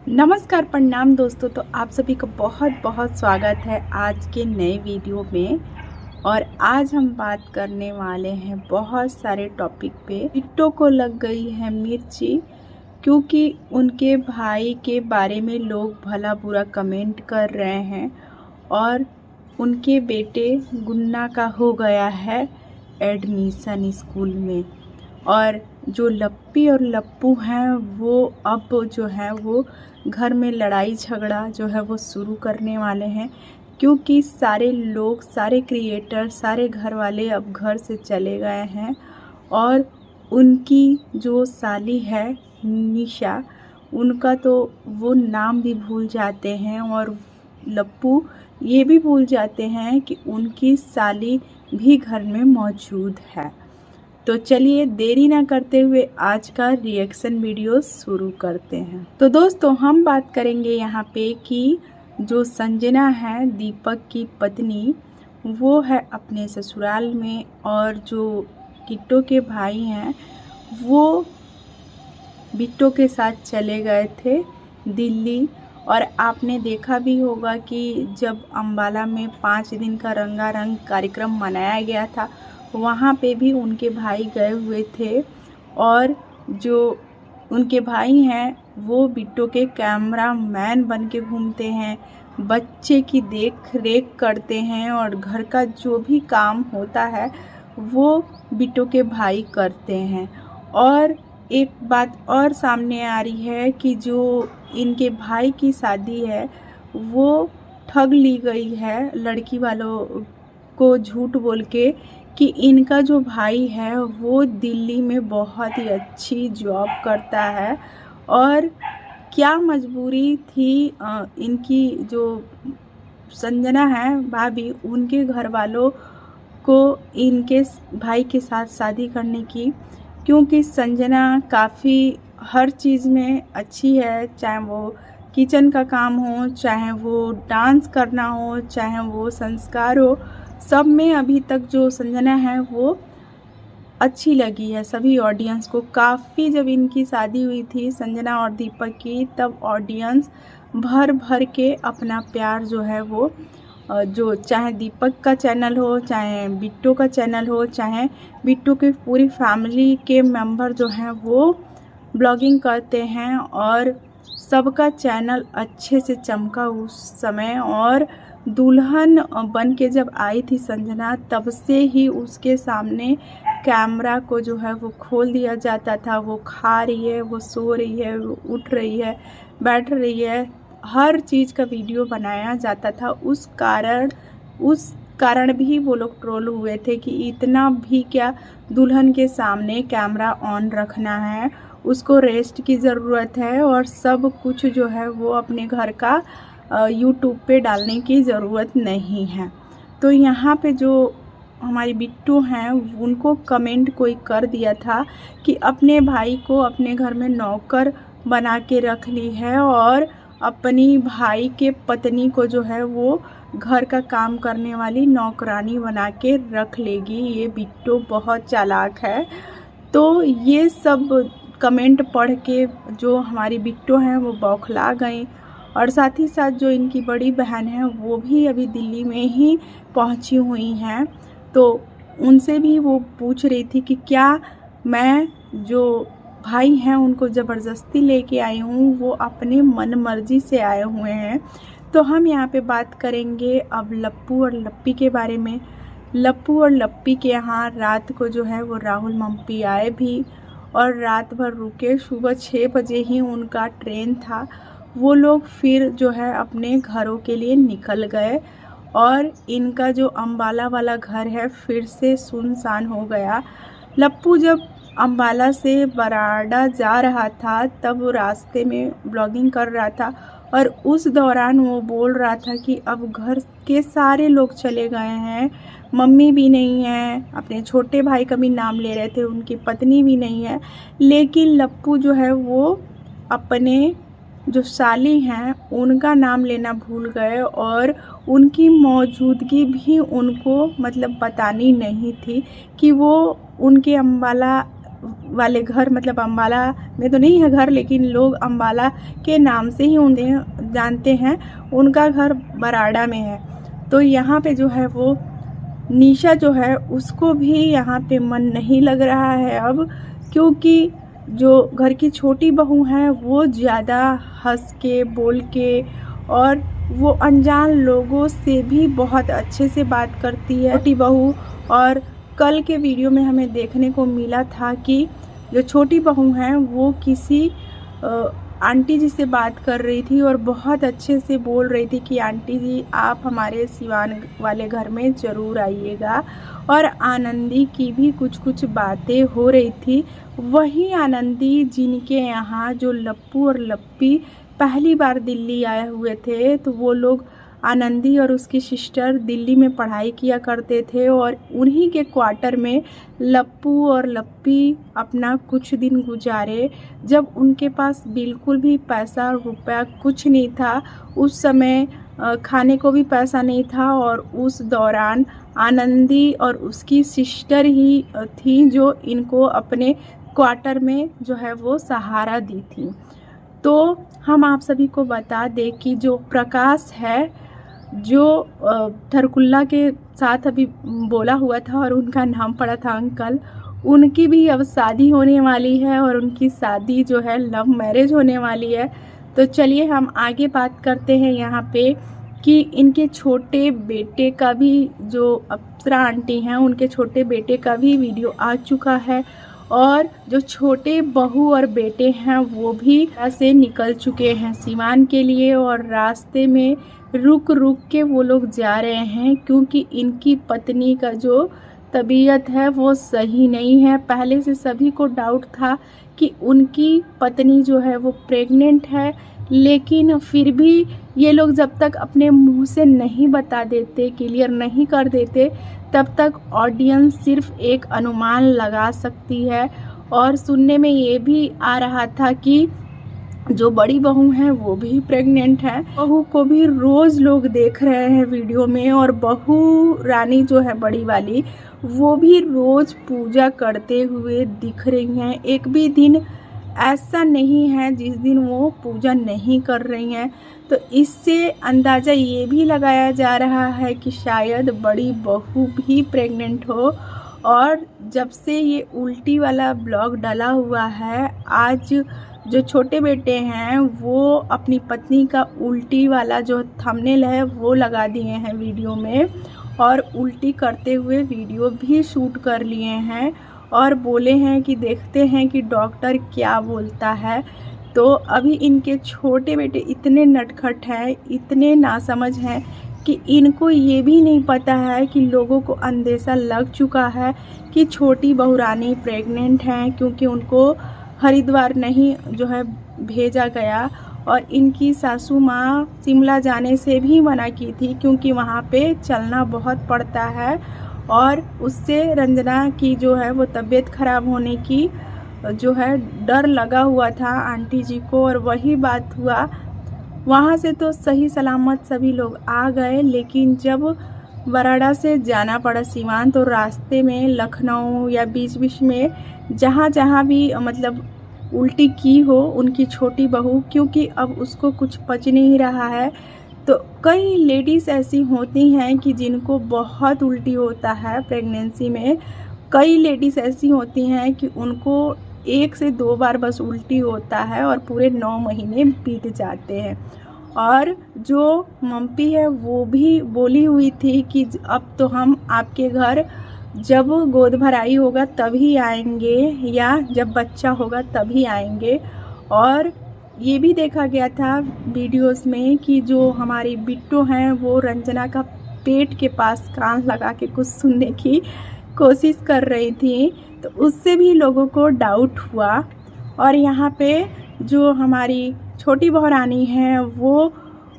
नमस्कार, प्रणाम दोस्तों। तो आप सभी का बहुत बहुत स्वागत है आज के नए वीडियो में। और आज हम बात करने वाले हैं बहुत सारे टॉपिक पे। बिट्टो को लग गई है मिर्ची क्योंकि उनके भाई के बारे में लोग भला बुरा कमेंट कर रहे हैं और उनके बेटे गुन्ना का हो गया है एडमिशन स्कूल में। और जो लप्पी और लप्पू हैं वो अब जो है वो घर में लड़ाई झगड़ा जो है वो शुरू करने वाले हैं, क्योंकि सारे लोग, सारे क्रिएटर, सारे घर वाले अब घर से चले गए हैं। और उनकी जो साली है निशा, उनका तो वो नाम भी भूल जाते हैं और लप्पू ये भी भूल जाते हैं कि उनकी साली भी घर में मौजूद है। तो चलिए देरी ना करते हुए आज का रिएक्शन वीडियो शुरू करते हैं। तो दोस्तों हम बात करेंगे यहाँ पे कि जो संजना है दीपक की पत्नी, वो है अपने ससुराल में, और जो किट्टो के भाई हैं वो बिट्टो के साथ चले गए थे दिल्ली। और आपने देखा भी होगा कि जब अम्बाला में 5 दिन का रंगारंग कार्यक्रम मनाया गया था, वहाँ पे भी उनके भाई गए हुए थे। और जो उनके भाई हैं वो बिट्टो के कैमरामैन बन के घूमते हैं, बच्चे की देख रेख करते हैं, और घर का जो भी काम होता है वो बिट्टो के भाई करते हैं। और एक बात और सामने आ रही है कि जो इनके भाई की शादी है वो ठग ली गई है लड़की वालों को झूठ बोल के कि इनका जो भाई है वो दिल्ली में बहुत ही अच्छी जॉब करता है। और क्या मजबूरी थी इनकी जो संजना है भाभी, उनके घर वालों को इनके भाई के साथ शादी करने की, क्योंकि संजना काफ़ी हर चीज़ में अच्छी है, चाहे वो किचन का काम हो, चाहे वो डांस करना हो, चाहे वो संस्कार हो, सब में अभी तक जो संजना है वो अच्छी लगी है सभी ऑडियंस को। काफ़ी जब इनकी शादी हुई थी संजना और दीपक की, तब ऑडियंस भर भर के अपना प्यार जो है वो जो चाहे दीपक का चैनल हो, चाहे बिट्टो का चैनल हो, चाहे बिट्टो की पूरी फैमिली के मेंबर जो हैं वो ब्लॉगिंग करते हैं, और सबका चैनल अच्छे से चमका उस समय। और दुल्हन बन के जब आई थी संजना, तब से ही उसके सामने कैमरा को जो है वो खोल दिया जाता था। वो खा रही है, वो सो रही है, वो उठ रही है, बैठ रही है, हर चीज़ का वीडियो बनाया जाता था। उस कारण भी वो लोग ट्रोल हुए थे कि इतना भी क्या दुल्हन के सामने कैमरा ऑन रखना है, उसको रेस्ट की ज़रूरत है, और सब कुछ जो है वो अपने घर का यूट्यूब पे डालने की ज़रूरत नहीं है। तो यहाँ पे जो हमारी बिट्टू हैं उनको कमेंट कोई कर दिया था कि अपने भाई को अपने घर में नौकर बना के रख ली है, और अपनी भाई के पत्नी को जो है वो घर का काम करने वाली नौकरानी बना के रख लेगी। ये बिट्टू बहुत चालाक है। तो ये सब कमेंट पढ़ के जो हमारी बिट्टू हैं वो बौखला गई। और साथ ही साथ जो इनकी बड़ी बहन है वो भी अभी दिल्ली में ही पहुंची हुई हैं। तो उनसे भी वो पूछ रही थी कि क्या मैं जो भाई हैं उनको ज़बरदस्ती लेके आई हूँ, वो अपने मन मर्जी से आए हुए हैं। तो हम यहाँ पे बात करेंगे अब लप्पू और लप्पी के बारे में। लप्पू और लप्पी के यहाँ रात को जो है वो राहुल मम्पी आए भी, और रात भर रुके। सुबह 6 बजे ही उनका ट्रेन था। वो लोग फिर जो है अपने घरों के लिए निकल गए, और इनका जो अम्बाला वाला घर है फिर से सुनसान हो गया। लप्पू जब अम्बाला से बराड़ा जा रहा था तब वो रास्ते में ब्लॉगिंग कर रहा था, और उस दौरान वो बोल रहा था कि अब घर के सारे लोग चले गए हैं, मम्मी भी नहीं है, अपने छोटे भाई का भी नाम ले रहे थे, उनकी पत्नी भी नहीं है। लेकिन लप्पू जो है वो अपने जो साली हैं उनका नाम लेना भूल गए, और उनकी मौजूदगी भी उनको मतलब बतानी नहीं थी कि वो उनके अम्बाला वाले घर, मतलब अम्बाला में तो नहीं है घर, लेकिन लोग अम्बाला के नाम से ही उन्हें जानते हैं। उनका घर बराड़ा में है। तो यहाँ पे जो है वो निशा जो है उसको भी यहाँ पे मन नहीं लग रहा है अब, क्योंकि जो घर की छोटी बहू है वो ज़्यादा हंस के बोल के और वो अनजान लोगों से भी बहुत अच्छे से बात करती है छोटी बहू। और कल के वीडियो में हमें देखने को मिला था कि जो छोटी बहू हैं वो किसी आंटी जी से बात कर रही थी और बहुत अच्छे से बोल रही थी कि आंटी जी आप हमारे सिवान वाले घर में ज़रूर आइएगा। और आनंदी की भी कुछ कुछ बातें हो रही थी। वही आनंदी जिनके यहाँ जो लप्पू और लप्पी पहली बार दिल्ली आए हुए थे, तो वो लोग आनंदी और उसकी सिस्टर दिल्ली में पढ़ाई किया करते थे और उन्हीं के क्वार्टर में लप्पू और लप्पी अपना कुछ दिन गुजारे, जब उनके पास बिल्कुल भी पैसा रुपया कुछ नहीं था। उस समय खाने को भी पैसा नहीं था और उस दौरान आनंदी और उसकी सिस्टर ही थी जो इनको अपने क्वार्टर में जो है वो सहारा दी थी। तो हम आप सभी को बता दें कि जो प्रकाश है, जो थरकुल्ला के साथ अभी बोला हुआ था और उनका नाम पड़ा था अंकल, उनकी भी अब शादी होने वाली है और उनकी शादी जो है लव मैरिज होने वाली है। तो चलिए हम आगे बात करते हैं यहाँ पे कि इनके छोटे बेटे का भी, जो अप्सरा आंटी हैं उनके छोटे बेटे का भी वीडियो आ चुका है और जो छोटे बहू और बेटे हैं वो भी ऐसे निकल चुके हैं सिवान के लिए और रास्ते में रुक रुक के वो लोग जा रहे हैं, क्योंकि इनकी पत्नी का जो तबीयत है वो सही नहीं है। पहले से सभी को डाउट था कि उनकी पत्नी जो है वो प्रेग्नेंट है, लेकिन फिर भी ये लोग जब तक अपने मुंह से नहीं बता देते, क्लियर नहीं कर देते, तब तक ऑडियंस सिर्फ एक अनुमान लगा सकती है। और सुनने में ये भी आ रहा था कि जो बड़ी बहू हैं वो भी प्रेग्नेंट है। बहू को भी रोज़ लोग देख रहे हैं वीडियो में और बहू रानी जो है बड़ी वाली वो भी रोज़ पूजा करते हुए दिख रही हैं। एक भी दिन ऐसा नहीं है जिस दिन वो पूजा नहीं कर रही हैं। तो इससे अंदाज़ा ये भी लगाया जा रहा है कि शायद बड़ी बहू भी प्रेग्नेंट हो। और जब से ये उल्टी वाला ब्लॉग डला हुआ है, आज जो छोटे बेटे हैं वो अपनी पत्नी का उल्टी वाला जो थंबनेल है वो लगा दिए हैं वीडियो में और उल्टी करते हुए वीडियो भी शूट कर लिए हैं और बोले हैं कि देखते हैं कि डॉक्टर क्या बोलता है। तो अभी इनके छोटे बेटे इतने नटखट हैं, इतने नासमझ हैं कि इनको ये भी नहीं पता है कि लोगों को अंदेशा लग चुका है कि छोटी बहू रानी प्रेग्नेंट हैं, क्योंकि उनको हरिद्वार नहीं जो है भेजा गया और इनकी सासू माँ शिमला जाने से भी मना की थी, क्योंकि वहाँ पे चलना बहुत पड़ता है और उससे रंजना की जो है वो तबीयत ख़राब होने की जो है डर लगा हुआ था आंटी जी को। और वही बात हुआ, वहाँ से तो सही सलामत सभी लोग आ गए, लेकिन जब बराड़ा से जाना पड़ा सिवान, तो रास्ते में लखनऊ या बीच बीच में जहाँ जहाँ भी मतलब उल्टी की हो उनकी छोटी बहू, क्योंकि अब उसको कुछ पच नहीं रहा है। तो कई लेडीज़ ऐसी होती हैं कि जिनको बहुत उल्टी होता है प्रेगनेंसी में। कई लेडीज़ ऐसी होती हैं कि उनको 1 से 2 बार बस उल्टी होता है और पूरे 9 महीने बीत जाते हैं। और जो मम्पी है वो भी बोली हुई थी कि अब तो हम आपके घर जब गोद भराई होगा तभी आएंगे या जब बच्चा होगा तभी आएंगे। और ये भी देखा गया था वीडियोस में कि जो हमारी बिट्टू हैं वो रंजना का पेट के पास कान लगा के कुछ सुनने की कोशिश कर रही थी, तो उससे भी लोगों को डाउट हुआ। और यहाँ पे जो हमारी छोटी बहू रानी है वो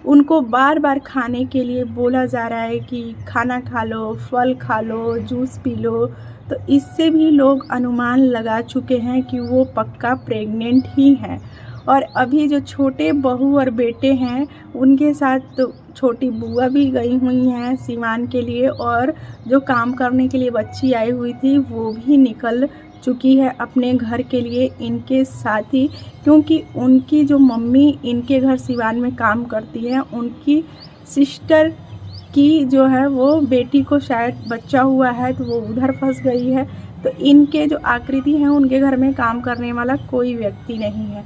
उनको बार बार खाने के लिए बोला जा रहा है कि खाना खा लो, फल खा लो, जूस पी लो। तो इससे भी लोग अनुमान लगा चुके हैं कि वो पक्का प्रेग्नेंट ही हैं। और अभी जो छोटे बहू और बेटे हैं उनके साथ तो छोटी बुआ भी गई हुई हैं सिवान के लिए, और जो काम करने के लिए बच्ची आई हुई थी वो भी निकल चुकी है अपने घर के लिए इनके साथ ही, क्योंकि उनकी जो मम्मी इनके घर सिवान में काम करती है, उनकी सिस्टर की जो है वो बेटी को शायद बच्चा हुआ है तो वो उधर फंस गई है। तो इनके जो आकृति हैं उनके घर में काम करने वाला कोई व्यक्ति नहीं है।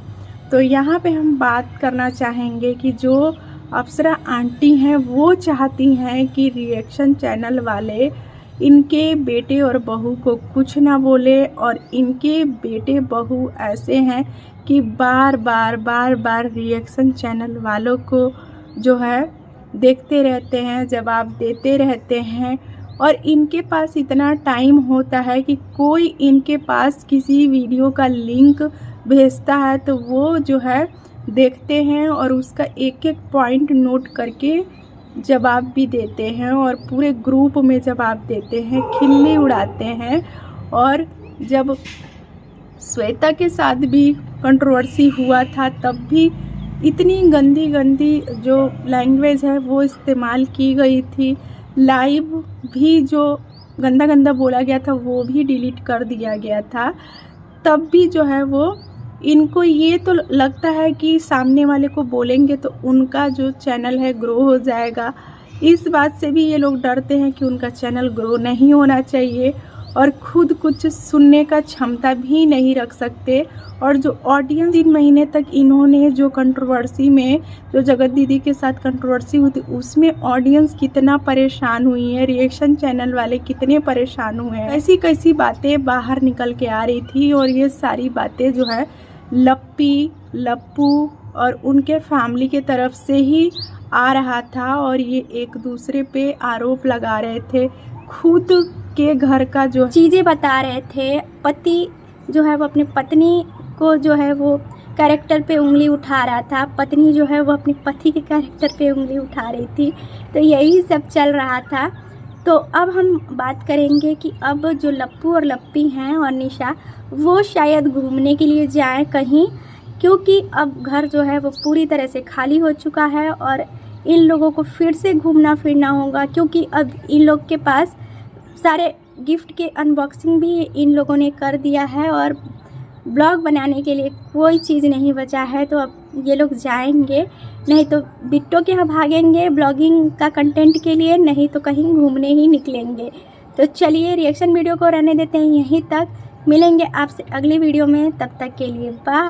तो यहाँ पे हम बात करना चाहेंगे कि जो अप्सरा आंटी हैं वो चाहती हैं कि रिएक्शन चैनल वाले इनके बेटे और बहू को कुछ ना बोले, और इनके बेटे बहू ऐसे हैं कि बार बार रिएक्शन चैनल वालों को जो है देखते रहते हैं, जवाब देते रहते हैं। और इनके पास इतना टाइम होता है कि कोई इनके पास किसी वीडियो का लिंक भेजता है तो वो जो है देखते हैं और उसका एक एक पॉइंट नोट करके जवाब भी देते हैं, और पूरे ग्रुप में जवाब देते हैं, खिल्ली उड़ाते हैं। और जब श्वेता के साथ भी कंट्रोवर्सी हुआ था तब भी इतनी गंदी जो लैंग्वेज है वो इस्तेमाल की गई थी। लाइव भी जो गंदा बोला गया था वो भी डिलीट कर दिया गया था। तब भी जो है वो इनको ये तो लगता है कि सामने वाले को बोलेंगे तो उनका जो चैनल है ग्रो हो जाएगा। इस बात से भी ये लोग डरते हैं कि उनका चैनल ग्रो नहीं होना चाहिए, और खुद कुछ सुनने का क्षमता भी नहीं रख सकते। और जो ऑडियंस 3 महीने तक इन्होंने जो कंट्रोवर्सी में जो जगत दीदी के साथ कंट्रोवर्सी हुई थी उसमें ऑडियंस कितना परेशान हुई है, रिएक्शन चैनल वाले कितने परेशान हुए हैं, कैसी बातें बाहर निकल के आ रही थी। और ये सारी बातें जो है लप्पी लप्पू और उनके फैमिली के तरफ से ही आ रहा था, और ये एक दूसरे पे आरोप लगा रहे थे, खुद के घर का जो चीज़ें बता रहे थे। पति जो है वो अपनी पत्नी को जो है वो कैरेक्टर पे उंगली उठा रहा था, पत्नी जो है वो अपने पति के कैरेक्टर पे उंगली उठा रही थी। तो यही सब चल रहा था। तो अब हम बात करेंगे कि अब जो लप्पू और लप्पी हैं और निशा वो शायद घूमने के लिए जाएं कहीं, क्योंकि अब घर जो है वो पूरी तरह से खाली हो चुका है और इन लोगों को फिर से घूमना फिरना होगा, क्योंकि अब इन लोग के पास सारे गिफ्ट के अनबॉक्सिंग भी इन लोगों ने कर दिया है और ब्लॉग बनाने के लिए कोई चीज़ नहीं बचा है। तो अब ये लोग जाएंगे, नहीं तो बिट्टो के यहाँ भागेंगे ब्लॉगिंग का कंटेंट के लिए, नहीं तो कहीं घूमने ही निकलेंगे। तो चलिए रिएक्शन वीडियो को रहने देते हैं यहीं तक, मिलेंगे आपसे अगली वीडियो में, तब तक के लिए बाय।